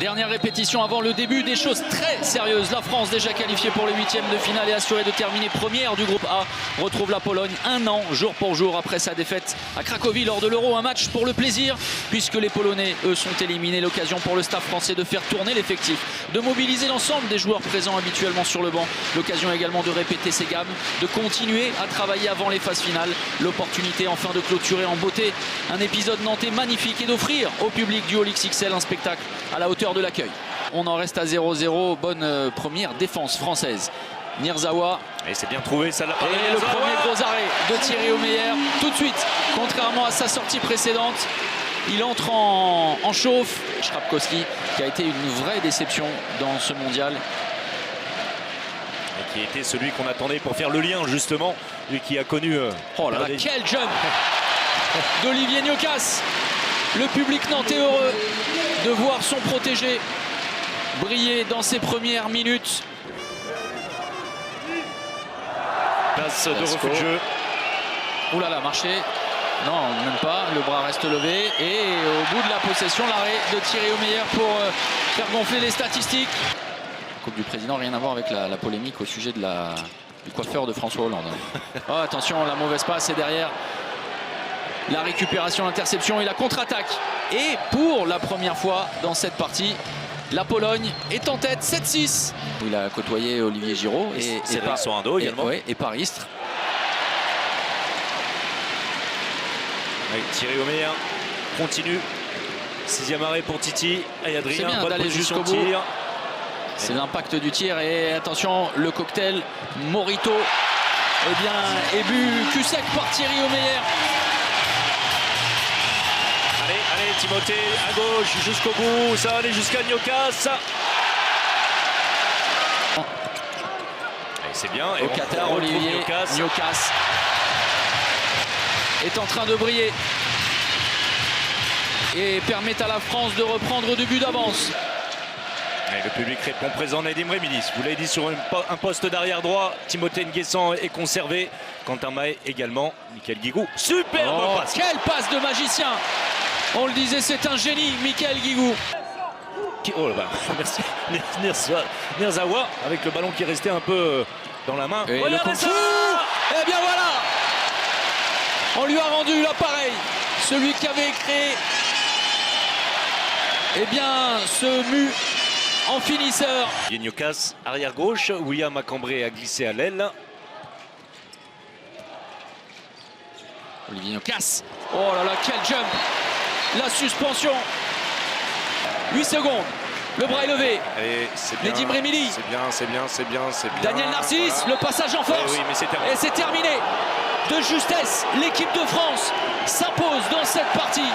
Dernière répétition avant le début, des choses très sérieuses. La France déjà qualifiée pour les huitièmes de finale et assurée de terminer première du groupe A retrouve la Pologne un an jour pour jour après sa défaite à Cracovie lors de l'Euro. Un match pour le plaisir puisque les Polonais eux sont éliminés. L'occasion pour le staff français de faire tourner l'effectif, de mobiliser l'ensemble des joueurs présents habituellement sur le banc. L'occasion également de répéter ses gammes, de continuer à travailler avant les phases finales. L'opportunité enfin de clôturer en beauté un épisode nantais magnifique et d'offrir au public du All XXL un spectacle à la hauteur de l'accueil. On en reste à 0-0. Bonne première défense française. Mirzawa. Et c'est bien trouvé, ça l'a pas. Et le premier gros arrêt de Thierry Omeyer. Tout de suite, contrairement à sa sortie précédente, il entre en chauffe. Shrapkowski, qui a été une vraie déception dans ce mondial. Et qui était celui qu'on attendait pour faire le lien, justement. Lui qui a connu. Oh là là, quel jump d'Olivier Gnocas. Le public nantais heureux de voir son protégé briller dans ses premières minutes. Passe de refus de jeu. Ouh là là, marché. Non, même pas. Le bras reste levé. Et au bout de la possession, l'arrêt de Thierry Omeyer pour faire gonfler les statistiques. Coupe du Président, rien à voir avec la polémique au sujet de du coiffeur de François Hollande. Oh, attention, la mauvaise passe est derrière. La récupération, l'interception et la contre-attaque. Et pour la première fois dans cette partie, la Pologne est en tête 7-6. Il a côtoyé Olivier Giroud et Cédric Sorando également. Et Paristre. Oui, Thierry Omeyer continue. 6e arrêt pour Titi. Et Adrien, c'est bien d'aller jusqu'au bout. C'est l'impact du tir. Et attention, le cocktail Morito est bu cul sec par Thierry Omeyer. Allez, Timothée à gauche jusqu'au bout, ça va aller jusqu'à Gnocas. C'est bien. Et au Qatar, Olivier Gnocas est en train de briller et permet à la France de reprendre 2 buts d'avance. Et le public répond présent. Nedim Remilly, vous l'avez dit, sur un poste d'arrière droit. Timothée Nguessan est conservé. Quentin Mahé également. Michael Guigou, superbe passe. Quelle passe de magicien! On le disait, c'est un génie, Michael Guigou. Oh là, merci. Mirzawa avec le ballon qui restait un peu dans la main. Et regardez ça! Eh bien voilà! On lui a rendu l'appareil. Celui qui avait créé ce mu en finisseur. Gnocas, arrière gauche. William Macambré a glissé à l'aile. Olivier Gnocas. Oh là là, quel jump! La suspension. 8 secondes. Le bras est levé. Nedim Remilly. C'est bien. Daniel Narcisse, voilà. Le passage en force. Oui, mais c'est terminé. Et c'est terminé. De justesse, l'équipe de France s'impose dans cette partie.